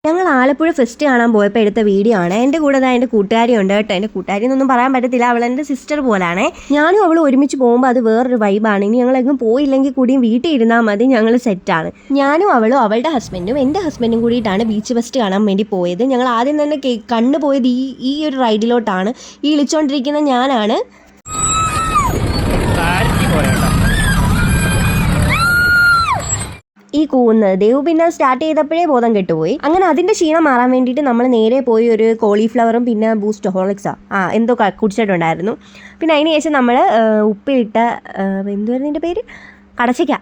ഞങ്ങൾ ആലപ്പുഴ ഫെസ്റ്റ് കാണാൻ പോയപ്പോൾ എടുത്ത വീഡിയോ ആണ്. എൻ്റെ കൂടെ എൻ്റെ കൂട്ടുകാരി ഉണ്ട് കേട്ടോ. എൻ്റെ കൂട്ടുകാരി എന്നൊന്നും പറയാൻ പറ്റത്തില്ല, അവൾ എൻ്റെ സിസ്റ്റർ പോലാണേ. ഞാനും അവൾ ഒരുമിച്ച് പോകുമ്പോൾ അത് വേറൊരു വൈബാണ്. ഇനി ഞങ്ങളെങ്ങും പോയില്ലെങ്കിൽ കൂടിയും വീട്ടിൽ ഇരുന്നാൽ മതി, ഞങ്ങൾ സെറ്റാണ്. ഞാനും അവളും അവളുടെ ഹസ്ബൻഡും എൻ്റെ ഹസ്ബൻഡും കൂടിയിട്ടാണ് ബീച്ച് ഫെസ്റ്റ് കാണാൻ വേണ്ടി പോയത്. ഞങ്ങൾ ആദ്യം തന്നെ കണ്ണു പോയത് ഈ ഒരു റൈഡിലോട്ടാണ്. ഈ വിളിച്ചുകൊണ്ടിരിക്കുന്ന ഞാനാണ്. ഈ കൂവുന്നത് ദേവ് പിന്നെ സ്റ്റാർട്ട് ചെയ്തപ്പോഴേ ബോധം കെട്ടുപോയി. അങ്ങനെ അതിൻ്റെ ക്ഷീണം മാറാൻ വേണ്ടിയിട്ട് നമ്മൾ നേരെ പോയി ഒരു കോളിഫ്ലവറും പിന്നെ ബൂസ്റ്റ് ഹോർലിക്സോ എന്തോ കുടിച്ചിട്ടുണ്ടായിരുന്നു. പിന്നെ അതിന് ശേഷം നമ്മൾ ഉപ്പിലിട്ട എന്തുവായിരുന്നു ഇതിൻ്റെ പേര്, കടച്ചയ്ക്ക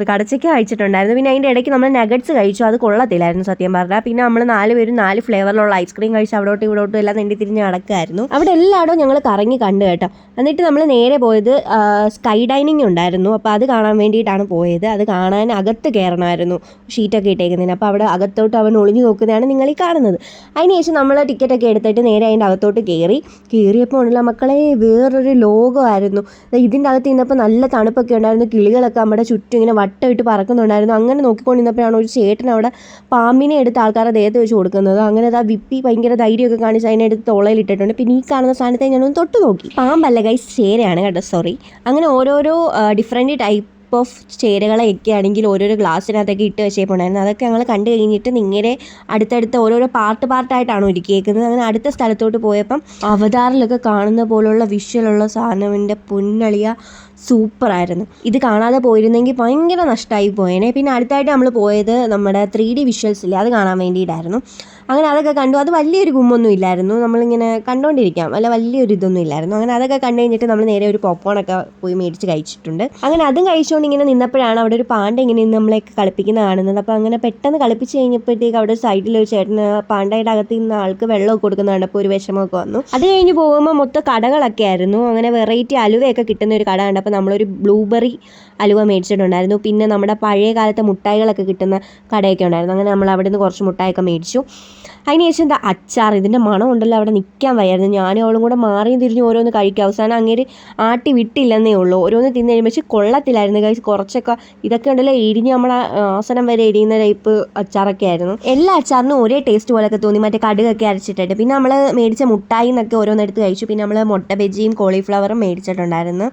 കടച്ചയ്ക്ക കഴിച്ചിട്ടുണ്ടായിരുന്നു. പിന്നെ അതിൻ്റെ ഇടയ്ക്ക് നമ്മൾ നഗറ്റ്സ് കഴിച്ചു, അത് കൊള്ളത്തില്ലായിരുന്നു സത്യം പറഞ്ഞാൽ. പിന്നെ നമ്മൾ 4 പേരും 4 ഫ്ലേവറിലുള്ള ഐസ്ക്രീം കഴിച്ച് അവിടോട്ടും ഇവിടോട്ടും എല്ലാം നെണ്ടി തിരിഞ്ഞ് നടക്കുമായിരുന്നു. അവിടെ എല്ലായിടവും ഞങ്ങൾ കറങ്ങി കണ്ടു കേട്ടോ. എന്നിട്ട് നമ്മൾ നേരെ പോയത് സ്കൈ ഡൈനിങ് ഉണ്ടായിരുന്നു. അപ്പോൾ അത് കാണാൻ വേണ്ടിയിട്ടാണ് പോയത്. അത് കാണാൻ അകത്ത് കയറണമായിരുന്നു, ഷീറ്റൊക്കെ ഇട്ടേക്കുന്നതിന്. അപ്പോൾ അവിടെ അകത്തോട്ട് അവൻ ഒളിഞ്ഞു നോക്കുന്നതാണ് നിങ്ങൾ ഈ കാണുന്നത്. അതിനുശേഷം നമ്മൾ ടിക്കറ്റൊക്കെ എടുത്തിട്ട് നേരെ അതിൻ്റെ അകത്തോട്ട് കയറിയപ്പോൾ ഉള്ള മക്കളെ വേറൊരു ലോകമായിരുന്നു. ഇതിൻ്റെ അകത്ത് നിന്നപ്പോൾ നല്ല തണുപ്പൊക്കെ ഉണ്ടായിരുന്നു. കിളികളൊക്കെ നമ്മുടെ ചുറ്റും ഇങ്ങനെ വട്ടമിട്ട് പറക്കുന്നുണ്ടായിരുന്നു. അങ്ങനെ നോക്കിക്കൊണ്ടിരുന്നപ്പോഴാണ് ഒരു ചേട്ടൻ അവിടെ പാമ്പിനെ എടുത്ത് ആൾക്കാരുടെ ദേഹത്ത് വെച്ച് കൊടുക്കുന്നത്. അങ്ങനെ അതാ വിപ്പി ഭയങ്കര ധൈര്യമൊക്കെ കാണിച്ച് അതിനെടുത്ത് തോളയിലിട്ടിട്ടുണ്ട്. പിന്നെ ഈ കാണുന്ന സാധനത്തെ ഞാനൊന്ന് തൊട്ട് നോക്കി. പാമ്പല്ല ഗൈസ്, ചേരയാണ് കേട്ടോ, സോറി. അങ്ങനെ ഓരോരോ ഡിഫറെൻറ്റ് ടൈപ്പ് ഓഫ് ചേരകളൊക്കെ ആണെങ്കിൽ ഓരോരോ ഗ്ലാസ്സിനകത്തൊക്കെ ഇട്ട് വെച്ചേപ്പുണ്ടായിരുന്നു. അതൊക്കെ ഞങ്ങൾ കണ്ടു കഴിഞ്ഞിട്ട് ഇങ്ങനെ അടുത്തടുത്ത ഓരോരോ പാർട്ടായിട്ടാണ് ഒരുക്കിയേക്കുന്നത്. അങ്ങനെ അടുത്ത സ്ഥലത്തോട്ട് പോയപ്പം അവതാറിലൊക്കെ കാണുന്ന പോലുള്ള വിഷ്വലുള്ള സാധനത്തിൻ്റെ പൊന്നളിയ സൂപ്പറായിരുന്നു. ഇത് കാണാതെ പോയിരുന്നെങ്കിൽ ഭയങ്കര നഷ്ടമായി പോയേനെ. പിന്നെ അടുത്തായിട്ട് നമ്മൾ പോയത് നമ്മുടെ 3D വിഷ്വൽസ് ഇല്ലേ, അത് കാണാൻ വേണ്ടിയിട്ടായിരുന്നു. അങ്ങനെ അതൊക്കെ കണ്ടു. അത് വലിയൊരു ഗുമ്മൊന്നും ഇല്ലായിരുന്നു, നമ്മളിങ്ങനെ കണ്ടുകൊണ്ടിരിക്കാം, വലിയൊരു ഇതൊന്നും ഇല്ലായിരുന്നു. അങ്ങനെ അതൊക്കെ കണ്ടു കഴിഞ്ഞിട്ട് നമ്മൾ നേരെ ഒരു പോപ്കോണൊക്കെ പോയി മേടിച്ച് കഴിച്ചിട്ടുണ്ട്. അങ്ങനെ അതും കഴിച്ചുകൊണ്ട് ഇങ്ങനെ നിന്നപ്പോഴാണ് അവിടെ ഒരു പാണ്ട ഇങ്ങനെ നമ്മളെയൊക്കെ കളിപ്പിക്കുന്ന കാണുന്നത്. അപ്പോൾ അങ്ങനെ പെട്ടെന്ന് കളിപ്പിച്ച് കഴിഞ്ഞപ്പോഴത്തേക്ക് അവിടെ സൈഡിലൊരു ചേട്ടന് പാണ്ടയുടെ അകത്ത് നിന്ന് ആൾക്ക് വെള്ളമൊക്കെ കൊടുക്കുന്ന കണ്ടപ്പോൾ ഒരു വിഷമമൊക്കെ വന്നു. അത് കഴിഞ്ഞ് പോകുമ്പോൾ മൊത്തം കടകളൊക്കെ ആയിരുന്നു. അങ്ങനെ വെറൈറ്റി അലുവയൊക്കെ കിട്ടുന്ന ഒരു കട കണ്ടപ്പോൾ നമ്മളൊരു ബ്ലൂബെറി അലുവ മേടിച്ചിട്ടുണ്ടായിരുന്നു. പിന്നെ നമ്മുടെ പഴയ കാലത്തെ മുട്ടായികളൊക്കെ കിട്ടുന്ന കടയൊക്കെ ഉണ്ടായിരുന്നു. അങ്ങനെ നമ്മൾ അവിടെ നിന്ന് കുറച്ച് മുട്ടായൊക്കെ മേടിച്ചു. അതിനുശേഷം എന്താ അച്ചാർ, ഇതിൻ്റെ മണം ഉണ്ടല്ലോ, അവിടെ നിൽക്കാൻ വയ്യായിരുന്നു. ഞാനും അവളും കൂടെ മാറിയും തിരിഞ്ഞ് ഓരോന്ന് കഴിക്കുക. അവസാനം അങ്ങേര് ആട്ടി വിട്ടില്ലെന്നേ ഉള്ളൂ. ഓരോന്ന് തിന്നു കഴിയുമ്പോൾ പക്ഷേ കൊള്ളത്തില്ലായിരുന്നു കഴിച്ച്. കുറച്ചൊക്കെ ഇതൊക്കെ ഉണ്ടല്ലോ എരിഞ്ഞ് നമ്മളെ അവസാനം വരെ എരിയുന്ന ടൈപ്പ് അച്ചാറൊക്കെ ആയിരുന്നു. എല്ലാ അച്ചാറിനും ഒരേ ടേസ്റ്റ് പോലെയൊക്കെ തോന്നി, മറ്റേ കടുകൊക്കെ അരച്ചിട്ടിട്ട്. പിന്നെ നമ്മൾ മേടിച്ച മുട്ടായി എന്നൊക്കെ ഓരോന്നെടുത്ത് കഴിച്ചു. പിന്നെ നമ്മൾ മുട്ട ബജിയും കോളിഫ്ലവറും മേടിച്ചിട്ടുണ്ടായിരുന്നു.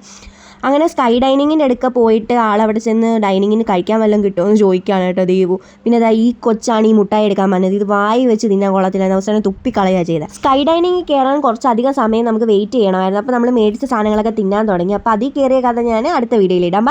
അങ്ങനെ സ്കൈ ഡൈനിങ്ങിൻ്റെ അടുക്ക പോയിട്ട് ആളവിടെ ചെന്ന് ഡൈനിങ്ങിന് കഴിക്കാൻ വല്ലതും കിട്ടുമോ എന്ന് ചോദിക്കുകയാണ് കേട്ടോ ദേവു. പിന്നെ അതാ ഈ കൊച്ചാണ് ഈ മുട്ടായി എടുക്കാൻ പറഞ്ഞത്. ഇത് വായി വെച്ച് തിന്നാൻ കൊള്ളത്തില്ല, അവസാനം തുപ്പിക്കളയുക ചെയ്തത്. സ്കൈ ഡൈനിങ്ങിൽ കയറാൻ കുറച്ചധികം സമയം നമുക്ക് വെയിറ്റ് ചെയ്യണമായിരുന്നു. അപ്പോൾ നമ്മൾ മേടിച്ച സാധനങ്ങളൊക്കെ തിന്നാൻ തുടങ്ങി. അപ്പോൾ അതിൽ കയറിയ കഥ ഞാൻ അടുത്ത വീഡിയോയിൽ ഇടാം.